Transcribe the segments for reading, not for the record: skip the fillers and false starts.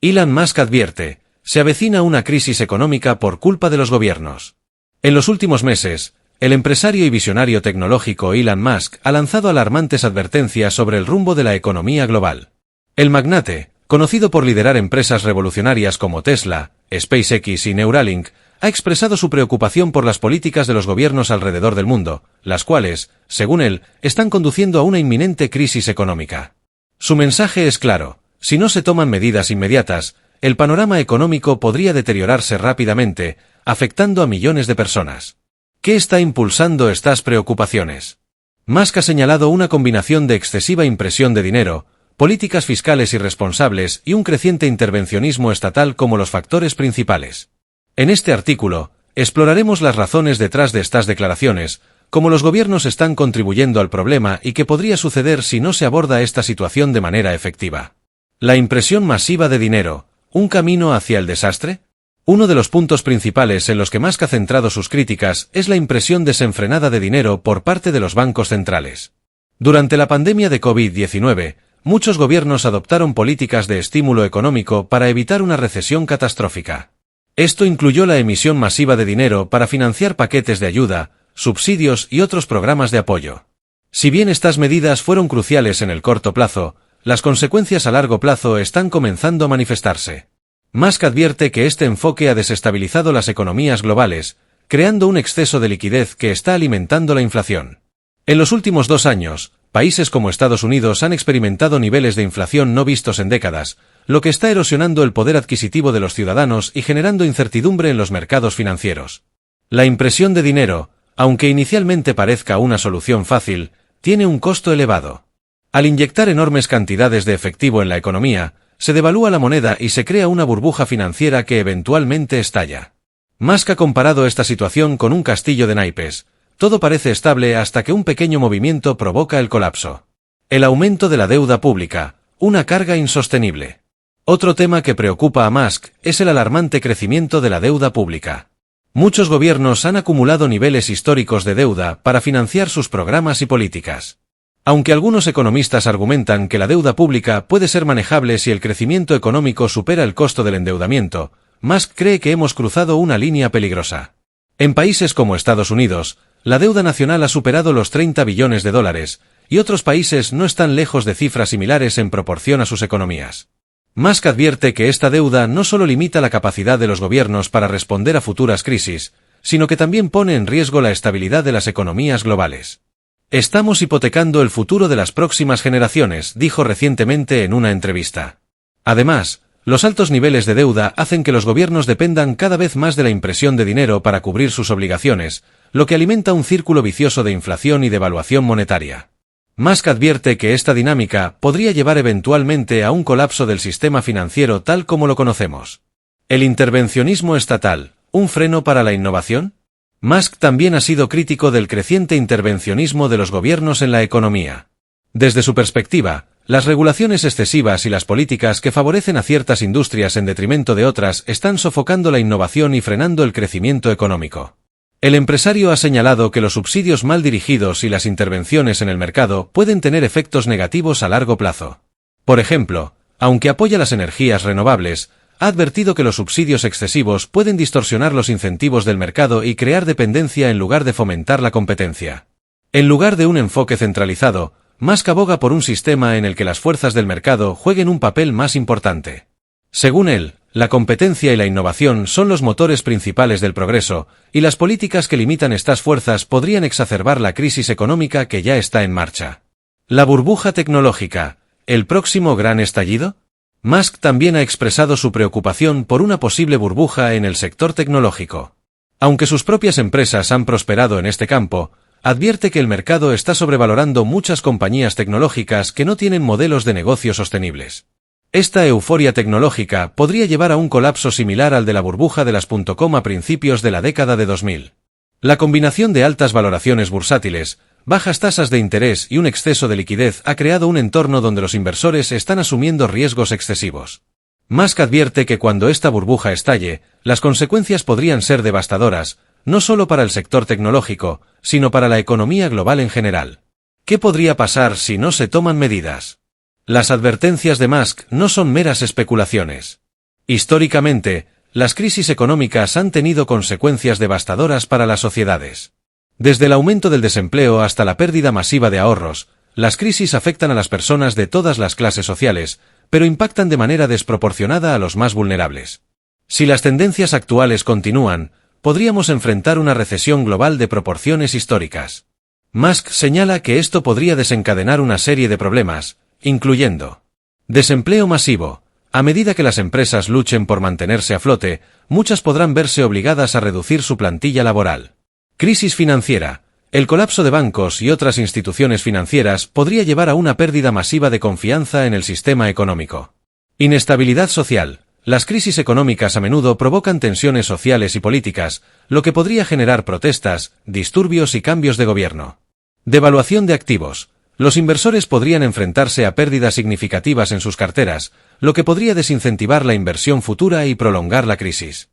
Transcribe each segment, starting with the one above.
Elon Musk advierte, se avecina una crisis económica por culpa de los gobiernos. En los últimos meses, el empresario y visionario tecnológico Elon Musk ha lanzado alarmantes advertencias sobre el rumbo de la economía global. El magnate, conocido por liderar empresas revolucionarias como Tesla, SpaceX y Neuralink, ha expresado su preocupación por las políticas de los gobiernos alrededor del mundo, las cuales, según él, están conduciendo a una inminente crisis económica. Su mensaje es claro: si no se toman medidas inmediatas, el panorama económico podría deteriorarse rápidamente, afectando a millones de personas. ¿Qué está impulsando estas preocupaciones? Musk ha señalado una combinación de excesiva impresión de dinero, políticas fiscales irresponsables y un creciente intervencionismo estatal como los factores principales. En este artículo, exploraremos las razones detrás de estas declaraciones, cómo los gobiernos están contribuyendo al problema y qué podría suceder si no se aborda esta situación de manera efectiva. La impresión masiva de dinero, ¿un camino hacia el desastre? Uno de los puntos principales en los que Musk ha centrado sus críticas es la impresión desenfrenada de dinero por parte de los bancos centrales. Durante la pandemia de COVID-19, muchos gobiernos adoptaron políticas de estímulo económico para evitar una recesión catastrófica. Esto incluyó la emisión masiva de dinero para financiar paquetes de ayuda, subsidios y otros programas de apoyo. Si bien estas medidas fueron cruciales en el corto plazo, las consecuencias a largo plazo están comenzando a manifestarse. Musk advierte que este enfoque ha desestabilizado las economías globales, creando un exceso de liquidez que está alimentando la inflación. En los últimos 2 años, países como Estados Unidos han experimentado niveles de inflación no vistos en décadas, lo que está erosionando el poder adquisitivo de los ciudadanos y generando incertidumbre en los mercados financieros. La impresión de dinero, aunque inicialmente parezca una solución fácil, tiene un costo elevado. Al inyectar enormes cantidades de efectivo en la economía, se devalúa la moneda y se crea una burbuja financiera que eventualmente estalla. Musk ha comparado esta situación con un castillo de naipes. Todo parece estable hasta que un pequeño movimiento provoca el colapso. El aumento de la deuda pública, una carga insostenible. Otro tema que preocupa a Musk es el alarmante crecimiento de la deuda pública. Muchos gobiernos han acumulado niveles históricos de deuda para financiar sus programas y políticas. Aunque algunos economistas argumentan que la deuda pública puede ser manejable si el crecimiento económico supera el costo del endeudamiento, Musk cree que hemos cruzado una línea peligrosa. En países como Estados Unidos, la deuda nacional ha superado los 30 billones de dólares, y otros países no están lejos de cifras similares en proporción a sus economías. Musk advierte que esta deuda no solo limita la capacidad de los gobiernos para responder a futuras crisis, sino que también pone en riesgo la estabilidad de las economías globales. Estamos hipotecando el futuro de las próximas generaciones, dijo recientemente en una entrevista. Además, los altos niveles de deuda hacen que los gobiernos dependan cada vez más de la impresión de dinero para cubrir sus obligaciones, lo que alimenta un círculo vicioso de inflación y devaluación monetaria. Musk advierte que esta dinámica podría llevar eventualmente a un colapso del sistema financiero tal como lo conocemos. ¿El intervencionismo estatal, un freno para la innovación? Musk también ha sido crítico del creciente intervencionismo de los gobiernos en la economía. Desde su perspectiva, las regulaciones excesivas y las políticas que favorecen a ciertas industrias en detrimento de otras están sofocando la innovación y frenando el crecimiento económico. El empresario ha señalado que los subsidios mal dirigidos y las intervenciones en el mercado pueden tener efectos negativos a largo plazo. Por ejemplo, aunque apoya las energías renovables, ha advertido que los subsidios excesivos pueden distorsionar los incentivos del mercado y crear dependencia en lugar de fomentar la competencia. En lugar de un enfoque centralizado, Musk aboga por un sistema en el que las fuerzas del mercado jueguen un papel más importante. Según él, la competencia y la innovación son los motores principales del progreso, y las políticas que limitan estas fuerzas podrían exacerbar la crisis económica que ya está en marcha. ¿La burbuja tecnológica, el próximo gran estallido? Musk también ha expresado su preocupación por una posible burbuja en el sector tecnológico. Aunque sus propias empresas han prosperado en este campo, advierte que el mercado está sobrevalorando muchas compañías tecnológicas que no tienen modelos de negocio sostenibles. Esta euforia tecnológica podría llevar a un colapso similar al de la burbuja de las .com a principios de la década de 2000. La combinación de altas valoraciones bursátiles, bajas tasas de interés y un exceso de liquidez ha creado un entorno donde los inversores están asumiendo riesgos excesivos. Musk advierte que cuando esta burbuja estalle, las consecuencias podrían ser devastadoras, no solo para el sector tecnológico, sino para la economía global en general. ¿Qué podría pasar si no se toman medidas? Las advertencias de Musk no son meras especulaciones. Históricamente, las crisis económicas han tenido consecuencias devastadoras para las sociedades. Desde el aumento del desempleo hasta la pérdida masiva de ahorros, las crisis afectan a las personas de todas las clases sociales, pero impactan de manera desproporcionada a los más vulnerables. Si las tendencias actuales continúan, podríamos enfrentar una recesión global de proporciones históricas. Musk señala que esto podría desencadenar una serie de problemas, incluyendo desempleo masivo. A medida que las empresas luchen por mantenerse a flote, muchas podrán verse obligadas a reducir su plantilla laboral. Crisis financiera. El colapso de bancos y otras instituciones financieras podría llevar a una pérdida masiva de confianza en el sistema económico. Inestabilidad social. Las crisis económicas a menudo provocan tensiones sociales y políticas, lo que podría generar protestas, disturbios y cambios de gobierno. Devaluación de activos. Los inversores podrían enfrentarse a pérdidas significativas en sus carteras, lo que podría desincentivar la inversión futura y prolongar la crisis.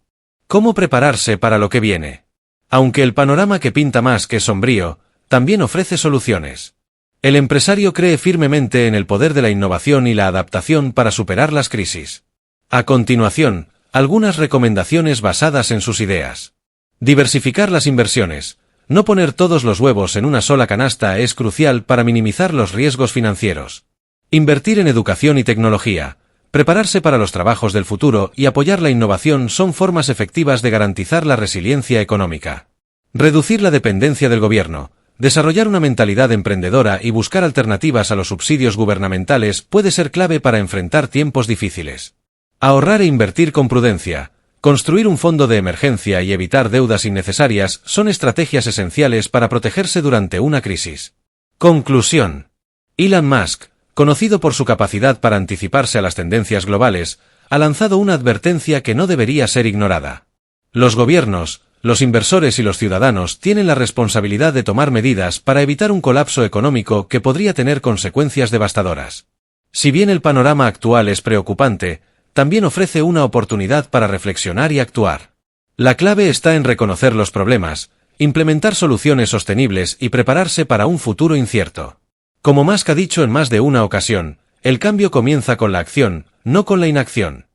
¿Cómo prepararse para lo que viene? Aunque el panorama que pinta Musk es sombrío, también ofrece soluciones. El empresario cree firmemente en el poder de la innovación y la adaptación para superar las crisis. A continuación, algunas recomendaciones basadas en sus ideas. Diversificar las inversiones. No poner todos los huevos en una sola canasta es crucial para minimizar los riesgos financieros. Invertir en educación y tecnología. Prepararse para los trabajos del futuro y apoyar la innovación son formas efectivas de garantizar la resiliencia económica. Reducir la dependencia del gobierno. Desarrollar una mentalidad emprendedora y buscar alternativas a los subsidios gubernamentales puede ser clave para enfrentar tiempos difíciles. Ahorrar e invertir con prudencia. Construir un fondo de emergencia y evitar deudas innecesarias son estrategias esenciales para protegerse durante una crisis. Conclusión. Elon Musk, conocido por su capacidad para anticiparse a las tendencias globales, ha lanzado una advertencia que no debería ser ignorada. Los gobiernos, los inversores y los ciudadanos tienen la responsabilidad de tomar medidas para evitar un colapso económico que podría tener consecuencias devastadoras. Si bien el panorama actual es preocupante, también ofrece una oportunidad para reflexionar y actuar. La clave está en reconocer los problemas, implementar soluciones sostenibles y prepararse para un futuro incierto. Como Musk ha dicho en más de una ocasión, el cambio comienza con la acción, no con la inacción.